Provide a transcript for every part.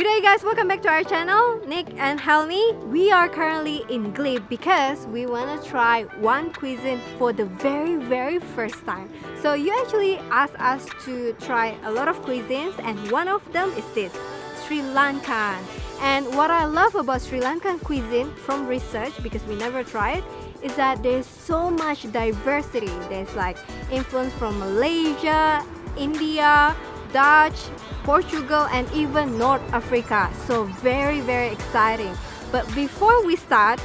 Good day guys, welcome back to our channel, Nick and Helmi. We are currently in Glebe because we want to try one cuisine for the very first time. So you actually asked us to try a lot of cuisines and one of them is this, Sri Lankan. And what I love about Sri Lankan cuisine from research, because we never tried, is that there's so much diversity. There's like influence from Malaysia, India, Dutch, Portugal, and even North Africa. So very exciting. But before we start,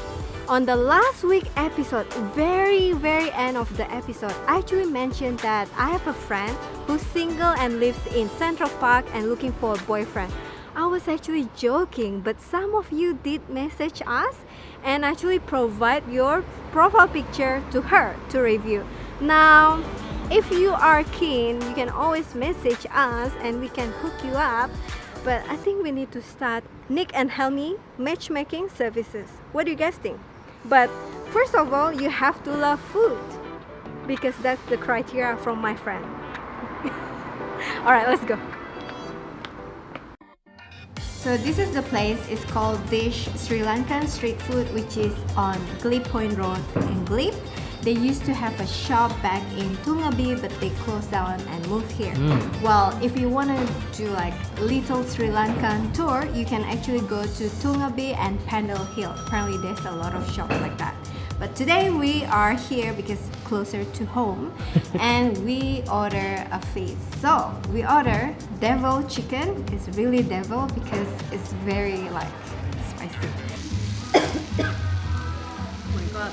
on the last week episode, very end of the episode, I actually mentioned that I have a friend who's single and lives in Central Park and looking for a boyfriend. I was actually joking, but some of you did message us and actually provide your profile picture to her to review. Now, if you are keen, you can always message us and we can hook you up. But I think we need to start Nick and Helmi matchmaking services. What do you guys think? But first of all, you have to love food, because that's the criteria from my friend. Alright, let's go. So this is the place. It's called Dish Sri Lankan Street Food, which is on Glebe Point Road in Glebe. They used to have a shop back in Tungabi, but they closed down and moved here. Well, if you want to do like little Sri Lankan tour, you can actually go to Tungabi and Pendle Hill. Apparently there's a lot of shops like that. But today we are here because closer to home and we order a feast. So we order devil chicken. It's really devil because it's very like spicy. Oh my god.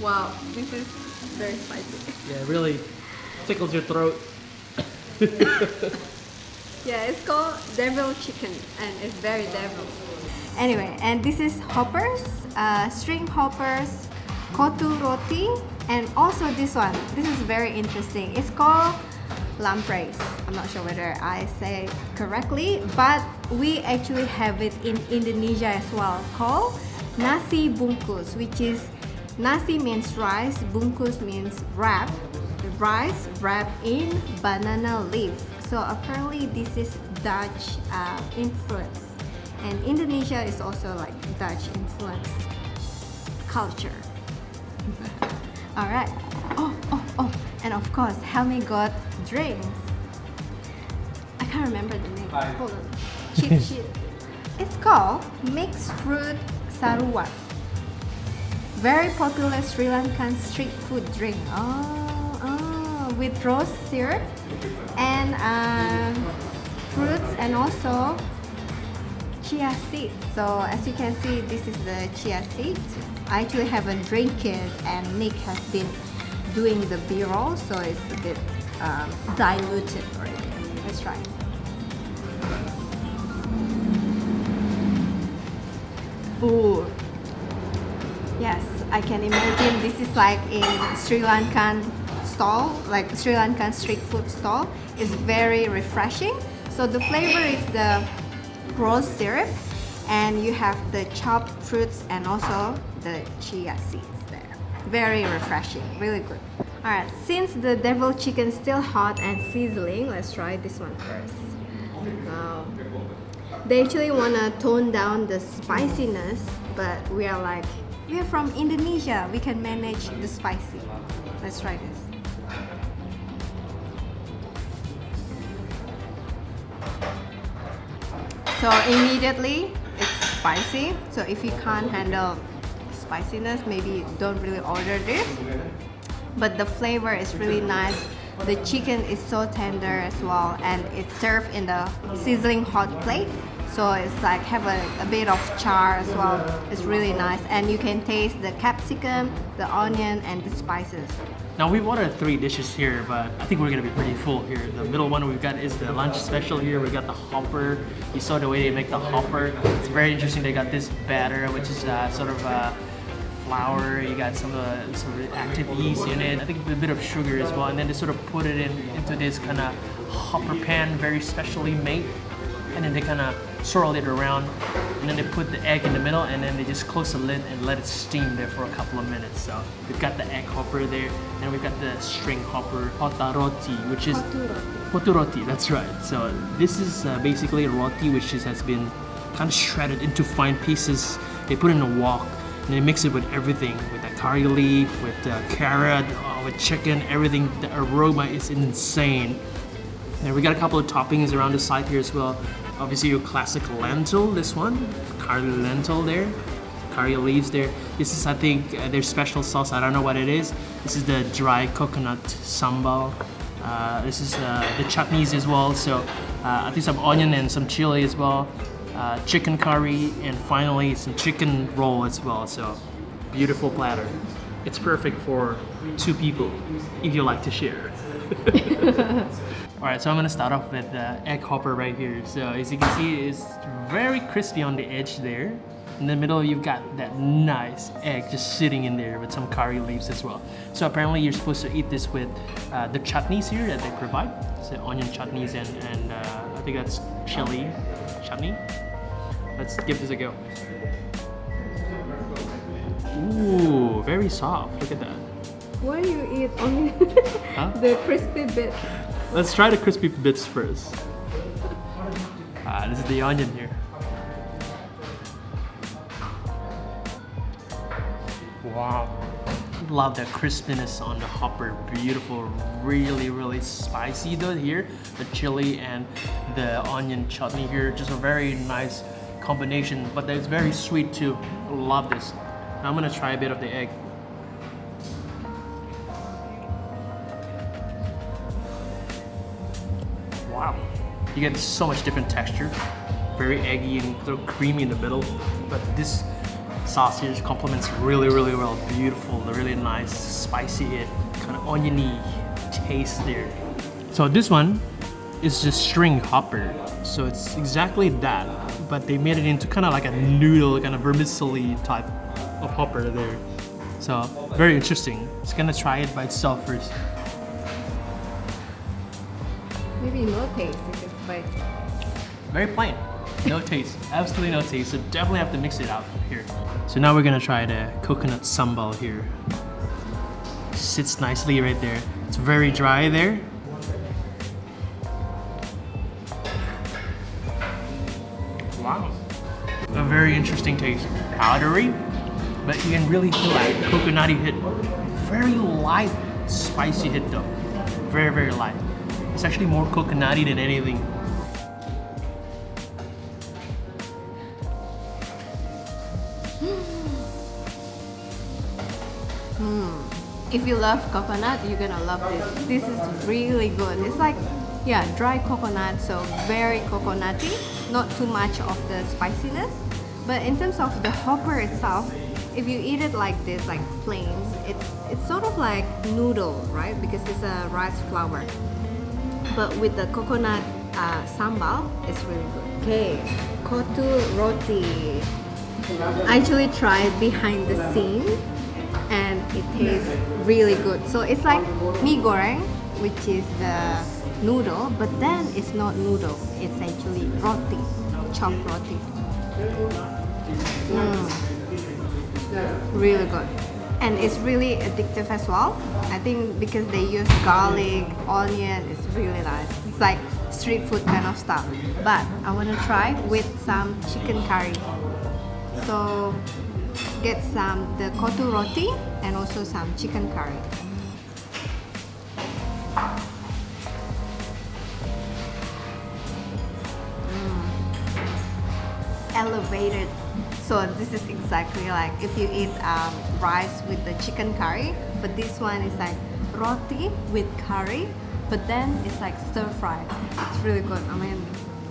Wow, this is very spicy. Yeah, it really tickles your throat. Yeah, it's called devil chicken and it's very devil. Anyway, and this is hoppers, string hoppers, KOTTU roti, and also this one. This is very interesting. It's called Lamprais. I'm not sure whether I say it correctly, but we actually have it in Indonesia as well, called Nasi Bunkus, which is nasi means rice, bunkus means wrap. The rice wrapped in banana leaf. So apparently this is Dutch influence. And Indonesia is also like Dutch influence culture. Alright. Oh, and of course, Helmi got drinks. I can't remember the name. Hold on. Cheat sheet. It's called Mixed Fruit Saruwa. Very popular Sri Lankan street food drink. With rose syrup and fruits and also chia seeds. So as you can see, this is the chia seeds. I actually haven't drank it and Nick has been doing the b-roll, so it's a bit diluted already. Let's try. Ooh. Yes, I can imagine this is like in Sri Lankan stall, like Sri Lankan street food stall. It's very refreshing. So the flavor is the rose syrup and you have the chopped fruits and also the chia seeds there. Very refreshing, really good. Alright, since the devil chicken is still hot and sizzling, let's try this one first. Wow. They actually want to tone down the spiciness, but we are like, we're from Indonesia, we can manage the spicy. Let's try this. So immediately it's spicy. So if you can't handle spiciness, maybe don't really order this. But the flavor is really nice. The chicken is so tender as well, and it's served in the sizzling hot plate. So it's like have a bit of char as well. It's really nice, and you can taste the capsicum, the onion, and the spices. Now we've ordered 3 dishes here, but I think we're gonna be pretty full here. The middle one we've got is the lunch special here. We got the hopper. You saw the way they make the hopper. It's very interesting. They got this batter, which is sort of flour. You got some active yeast in it. I think a bit of sugar as well, and then they sort of put it into this kind of hopper pan, very specially made. and then they kind of swirl it around, and then they put the egg in the middle, and then they just close the lid and let it steam there for a couple of minutes. So we've got the egg hopper there, and we've got the string hopper, KOTTU ROTI, which is KOTTU ROTI. That's right. So this is basically a roti which has been kind of shredded into fine pieces. They put it in a wok, and they mix it with everything, with the curry leaf, with the carrot, with chicken, everything. The aroma is insane. And we got a couple of toppings around the side here as well. Obviously your classic lentil, this one, curry lentil there, curry leaves there. This is, I think, their special sauce. I don't know what it is. This is the dry coconut sambal. This is the chutneys as well. So I think some onion and some chili as well. Chicken curry, and finally some chicken roll as well. So beautiful platter. It's perfect for 2 people if you like to share. Alright, so I'm gonna start off with the egg hopper right here. So as you can see, it's very crispy on the edge there. In the middle, you've got that nice egg just sitting in there with some curry leaves as well. So apparently you're supposed to eat this with the chutneys here that they provide. So onion chutneys and I think that's chili chutney. Let's give this a go. Ooh, very soft. Look at that. Why do you eat only the crispy bit? Let's try the crispy bits first. This is the onion here. Wow. Love the crispiness on the hopper. Beautiful, really, really spicy though here. The chili and the onion chutney here, just a very nice combination, but it's very sweet too. Love this. Now I'm gonna try a bit of the egg. Wow, you get so much different texture. Very eggy and sort of creamy in the middle, but this sauce here complements really, really well. Beautiful, really nice, spicy, kind of oniony taste there. So this one is just string hopper. So it's exactly that, but they made it into kind of like a noodle, kind of vermicelli type of hopper there. So very interesting. Just gonna try it by itself first. Maybe no taste if it's spicy. Very plain, no taste, absolutely no taste. So definitely have to mix it out here. So now we're gonna try the coconut sambal here. Sits nicely right there. It's very dry there. Wow, a very interesting taste. Powdery, but you can really feel that coconutty hit. Very light, spicy hit though. Very, very light. It's actually more coconutty than anything. If you love coconut, you're gonna love this. This is really good. It's like, yeah, dry coconut, so very coconutty. Not too much of the spiciness. But in terms of the hopper itself, if you eat it like this, like plain, it's sort of like noodle, right? Because it's a rice flour. But with the coconut sambal, it's really good. Okay, KOTTU ROTI. I actually tried behind the scene, and it tastes really good. So it's like mee goreng, which is the noodle, but then it's not noodle. It's actually roti, chopped roti. Really good. And it's really addictive as well. I think because they use garlic, onion, it's really nice. It's like street food kind of stuff. But I want to try with some chicken curry. So get some the KOTTU ROTI and also some chicken curry. Elevated. So this is exactly like if you eat rice with the chicken curry, but this one is like roti with curry, but then it's like stir fry. It's really good. I mean,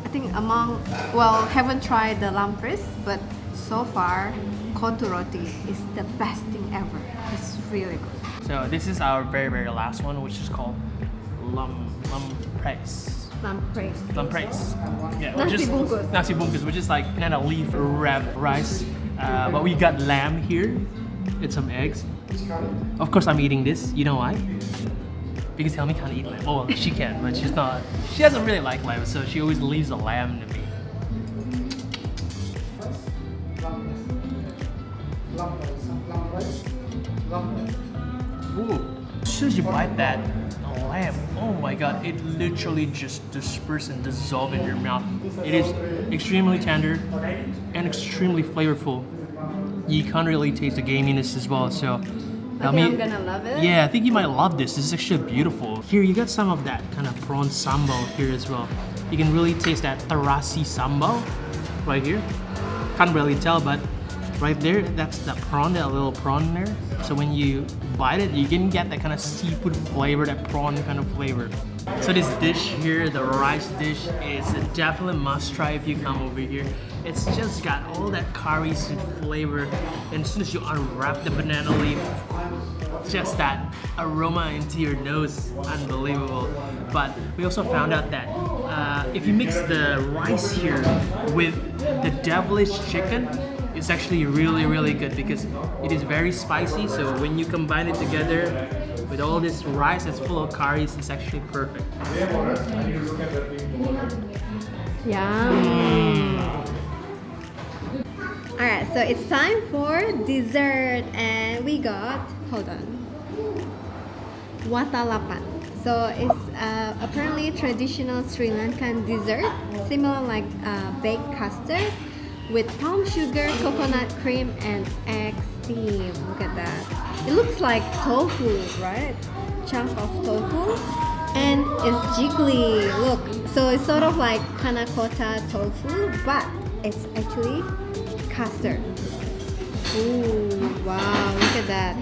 I think haven't tried the Lamprais, but so far KOTTU ROTI is the best thing ever. It's really good. So this is our very, very last one, which is called Lamprais. Lamprais. Yeah, Nasi Bunkus. Nasi Bunkus, which is like kind of leaf wrapped rice. But we got lamb here and some eggs. Of course, I'm eating this. You know why? Because Helmi can't eat lamb. Oh, well, she can, but she doesn't really like lamb, so she always leaves the lamb to me. soon as you bite that lamb, oh my god, it literally just disperses and dissolves in your mouth. It is extremely tender and extremely flavorful. You can't really taste the gaminess as well, so I think I'm gonna love it. yeah, I think you might love this. This is actually beautiful. Here you got some of that kind of prawn sambal here as well. You can really taste that terasi sambal right here. Can't really tell, but right there, that's the prawn, that little prawn there. So when you bite it, you can get that kind of seafood flavor, that prawn kind of flavor. So this dish here, the rice dish, is a definite must try if you come over here. It's just got all that curries and flavor, and as soon as you unwrap the banana leaf, just that aroma into your nose, unbelievable. But we also found out that if you mix the rice here with the devilish chicken, it's actually really, really good because it is very spicy. So when you combine it together with all this rice that's full of curries, it's actually perfect. Yum. Alright, so it's time for dessert, and we got, hold on, Watalappam. So it's apparently traditional Sri Lankan dessert, similar like baked custard with palm sugar, coconut cream, and egg steam. Look at that. It looks like tofu, right? Chunk of tofu. And it's jiggly. Look, so it's sort of like panna cotta tofu, but it's actually custard. Ooh, wow, look at that.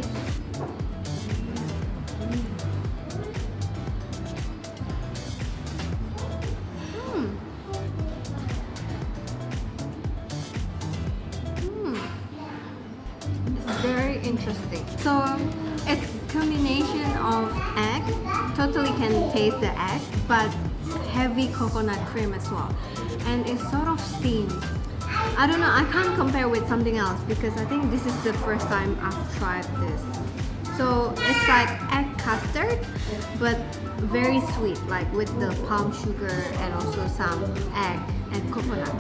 Very interesting. So it's combination of egg, totally can taste the egg, but heavy coconut cream as well. And it's sort of steamed. I don't know, I can't compare with something else because I think this is the first time I've tried this. So it's like egg custard, but very sweet, like with the palm sugar and also some egg and coconut.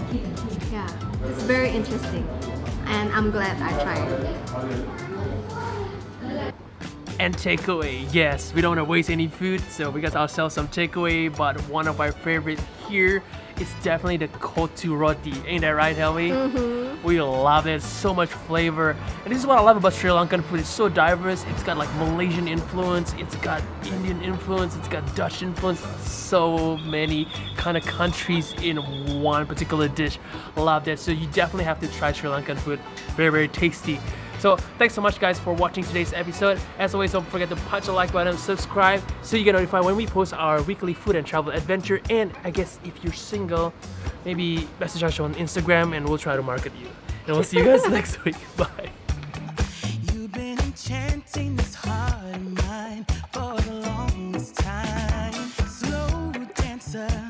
Yeah, it's very interesting. And I'm glad I tried it. And takeaway, yes, we don't want to waste any food, so we got ourselves some takeaway, but one of our favorite here is definitely the KOTTU Roti. Ain't that right, Helmi? We love it, so much flavor. And this is what I love about Sri Lankan food. It's so diverse. It's got like Malaysian influence, it's got Indian influence, it's got Dutch influence, so many kind of countries in one particular dish. Love that. So you definitely have to try Sri Lankan food. Very, very tasty. So thanks so much guys for watching today's episode. As always, don't forget to punch the like button, subscribe so you get notified when we post our weekly food and travel adventure. And I guess if you're single, maybe message us on Instagram and we'll try to market you. And we'll see you guys next week. Bye. You've been enchanting this heart of mine for the longest time. Slow dancer.